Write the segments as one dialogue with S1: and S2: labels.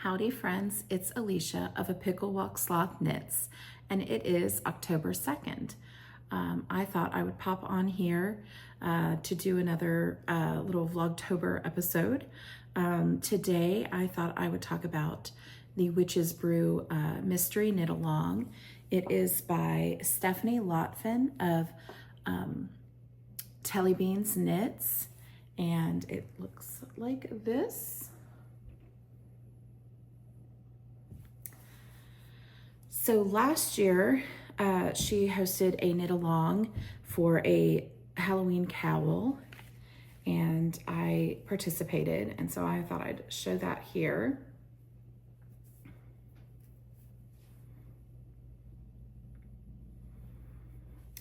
S1: Howdy friends, it's Alicia of A Pickle Walk Sloth Knits, and it is October 2nd. I thought I would pop on here to do another little Vlogtober episode. Today I thought I would talk about the Witch's Brew Mystery Knit Along. It is by Stephanie Lotfin of Telly Beans Knits, and it looks like this. So last year, she hosted a knit along for a Halloween cowl, and I participated, and so I thought I'd show that here.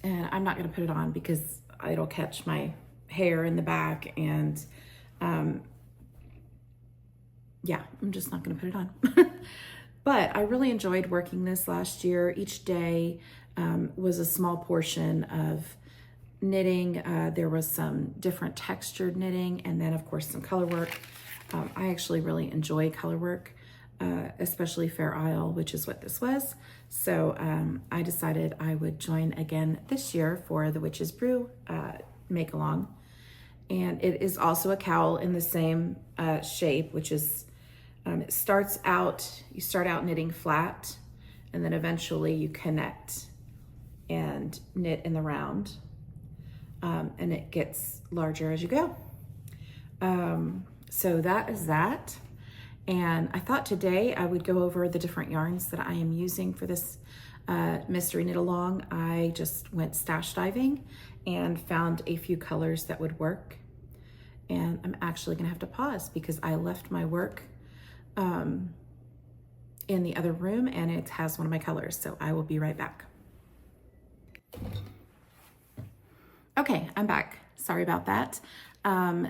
S1: And I'm not going to put it on because it'll catch my hair in the back, and yeah, I'm just not going to put it on. But I really enjoyed working this last year. Each day was a small portion of knitting. There was some different textured knitting, and then of course some color work. I actually really enjoy color work, especially Fair Isle, which is what this was. So I decided I would join again this year for the Witch's Brew make along. And it is also a cowl in the same shape, which is you start out knitting flat, and then eventually you connect and knit in the round, and it gets larger as you go. So that is that. And I thought today I would go over the different yarns that I am using for this mystery knit along. I just went stash diving and found a few colors that would work. And I'm actually gonna have to pause because I left my work in the other room, and it has one of my colors, so I will be right back. Okay, I'm back. Sorry about that.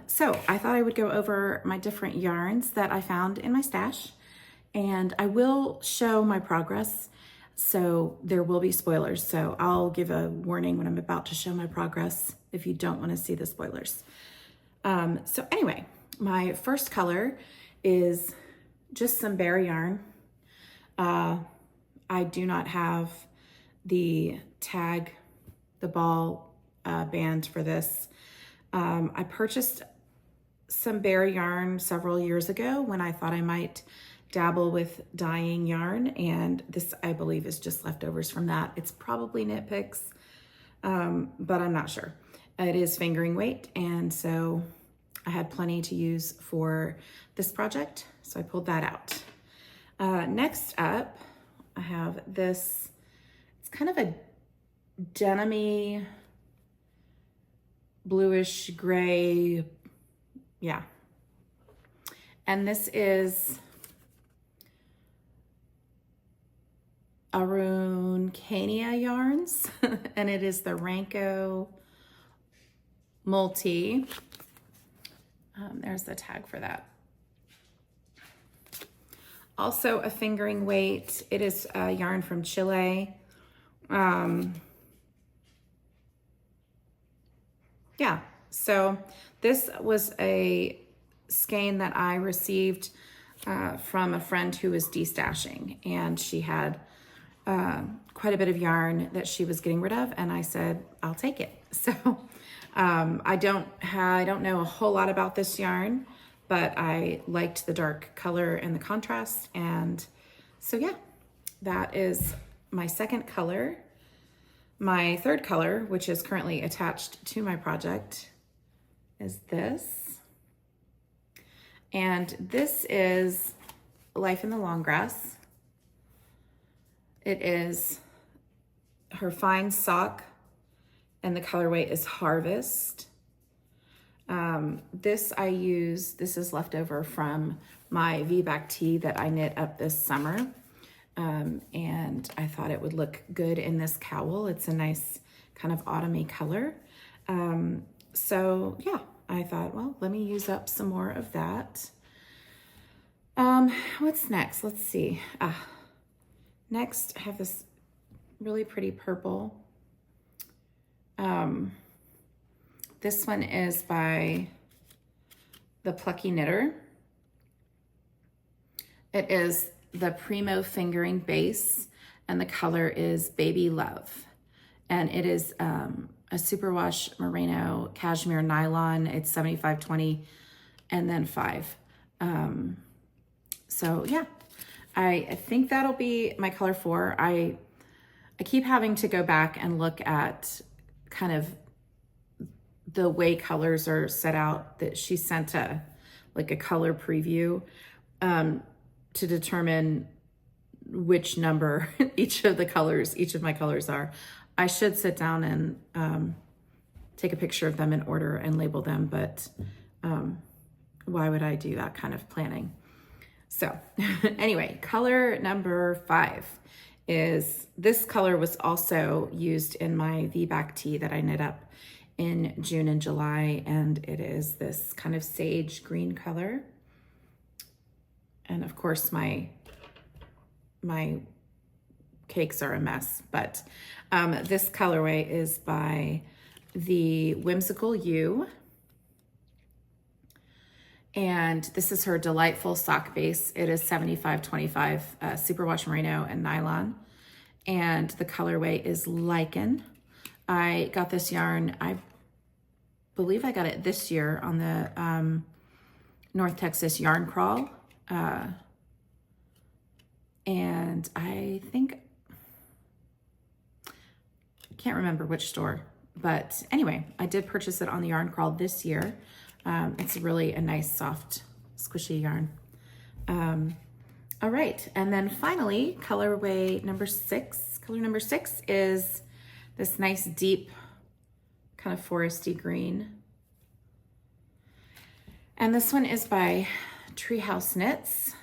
S1: So I thought I would go over my different yarns that I found in my stash, and I will show my progress, so there will be spoilers. So I'll give a warning when I'm about to show my progress if you don't want to see the spoilers. So anyway, my first color is just some bare yarn. I do not have the tag, the ball band for this. I purchased some bare yarn several years ago when I thought I might dabble with dyeing yarn, and this I believe is just leftovers from that. It's probably Knit Picks, but I'm not sure. It is fingering weight, and so I had plenty to use for this project, so I pulled that out. Next up, I have this. It's kind of a denim-y, bluish gray, yeah. And this is Aruncania yarns, and it is the Ranko Multi. There's the tag for that. Also a fingering weight. It is a yarn from Chile. Yeah, so this was a skein that I received from a friend who was destashing, and she had quite a bit of yarn that she was getting rid of, and I said, I'll take it. So I don't know a whole lot about this yarn, but I liked the dark color and the contrast, and so yeah, that is my second color. My third color, which is currently attached to my project, is this. And this is Life in the Long Grass. It is her fine sock, and the colorway is Harvest. This is leftover from my V-back tee that I knit up this summer. And I thought it would look good in this cowl. It's a nice kind of autumn-y color. So yeah, I thought, well, let me use up some more of that. What's next? Let's see. Next, I have this really pretty purple. This one is by the Plucky Knitter. It is the Primo Fingering Base, and the color is Baby Love. And it is a superwash merino cashmere nylon. It's 75/20 and then 5. So yeah, I think that'll be my color 4. I keep having to go back and look at kind of the way colors are set out. That she sent like a color preview to determine which number each of my colors are. I should sit down and take a picture of them in order and label them, but why would I do that kind of planning? So anyway, color number 5 is, this color was also used in my V-back tee that I knit up in June and July, and it is this kind of sage green color. And of course my cakes are a mess, but this colorway is by the Whimsical You. And this is her delightful sock base. It is 75/25 superwash merino and nylon. And the colorway is Lichen. I got this yarn, I believe I got it this year on the North Texas Yarn Crawl. And I think, can't remember which store, but anyway, I did purchase it on the Yarn Crawl this year. It's really a nice, soft, squishy yarn. All right, and then finally, colorway number 6. Color number 6 is this nice, deep, kind of foresty green. And this one is by Treehouse Knits.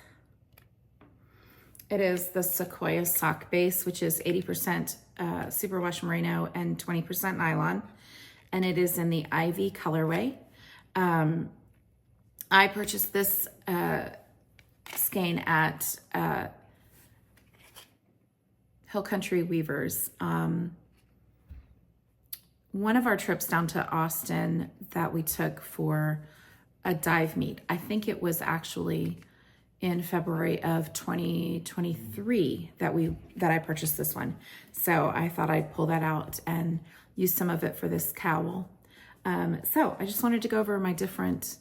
S1: It is the Sequoia sock base, which is 80% superwash merino and 20% nylon. And it is in the Ivy colorway. I purchased this skein at Hill Country Weavers. One of our trips down to Austin that we took for a dive meet, I think it was actually in February of 2023 that I purchased this one. So I thought I'd pull that out and use some of it for this cowl. So I just wanted to go over my different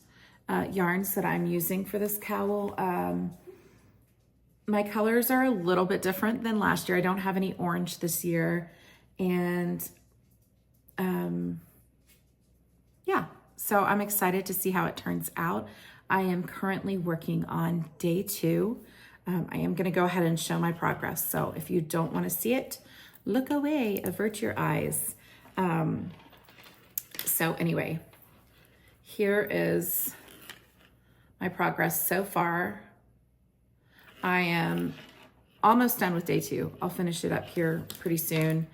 S1: yarns that I'm using for this cowl. My colors are a little bit different than last year. I don't have any orange this year. And yeah, so I'm excited to see how it turns out. I am currently working on day 2. I am gonna go ahead and show my progress. So if you don't wanna see it, look away, avert your eyes. So anyway, here is my progress so far. I am almost done with day 2. I'll finish it up here pretty soon.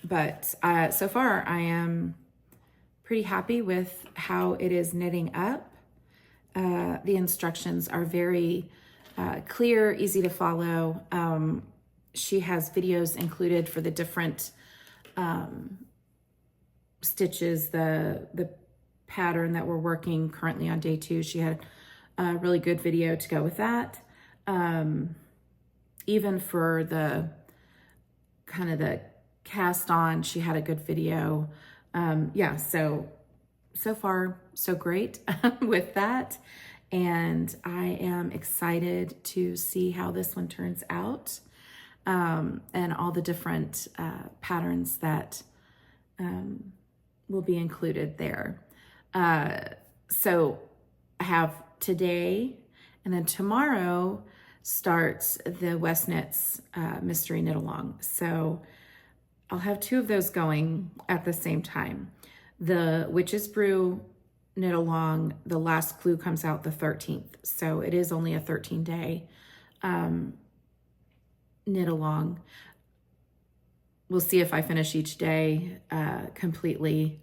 S1: But so far I am pretty happy with how it is knitting up. The instructions are very clear, easy to follow. She has videos included for the different stitches, the pattern that we're working currently on day 2. She had a really good video to go with that. Even for the kind of the cast on, she had a good video. Yeah, so far so great with that. And I am excited to see how this one turns out, and all the different patterns that will be included there. So I have today, and then tomorrow starts the West Knits Mystery Knit Along. So I'll have 2 of those going at the same time. The Witch's Brew Knit Along, the last clue comes out the 13th. So it is only a 13-day knit along. We'll see if I finish each day completely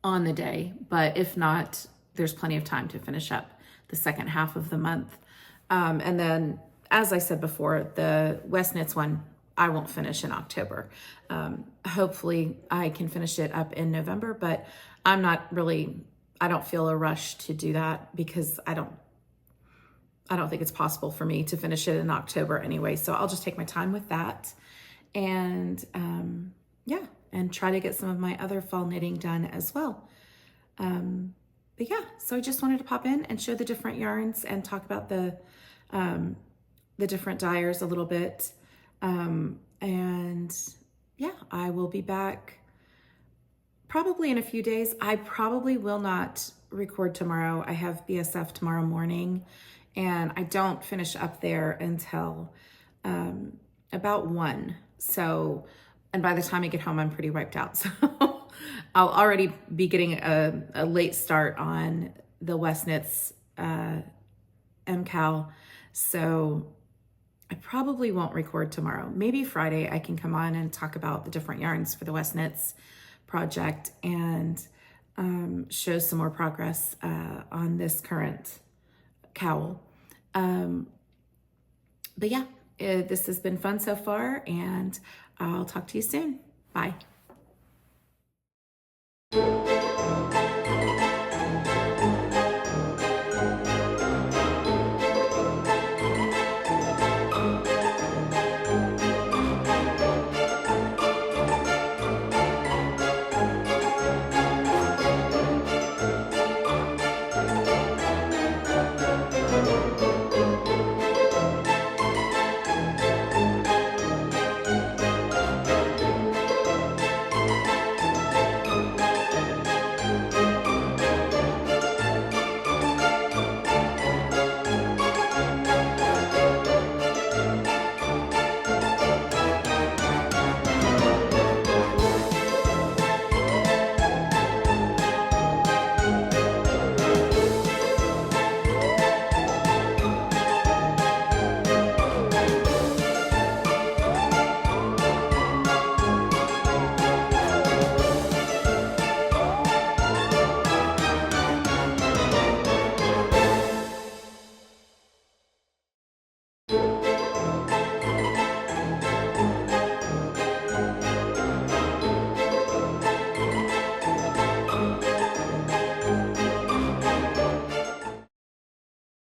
S1: on the day, but if not, there's plenty of time to finish up the second half of the month. And then, as I said before, the West Knits one, I won't finish in October. Hopefully I can finish it up in November, but I don't feel a rush to do that because I don't I don't think it's possible for me to finish it in October anyway. So I'll just take my time with that. And yeah, and try to get some of my other fall knitting done as well. But yeah, so I just wanted to pop in and show the different yarns and talk about the different dyers a little bit. And yeah, I will be back probably in a few days. I probably will not record tomorrow. I have BSF tomorrow morning, and I don't finish up there until about 1. So, and by the time I get home, I'm pretty wiped out. So I'll already be getting a late start on the West Knits MKAL. So I probably won't record tomorrow. Maybe Friday I can come on and talk about the different yarns for the West Knits project and show some more progress on this current cowl. But yeah, this has been fun so far, and I'll talk to you soon. Bye.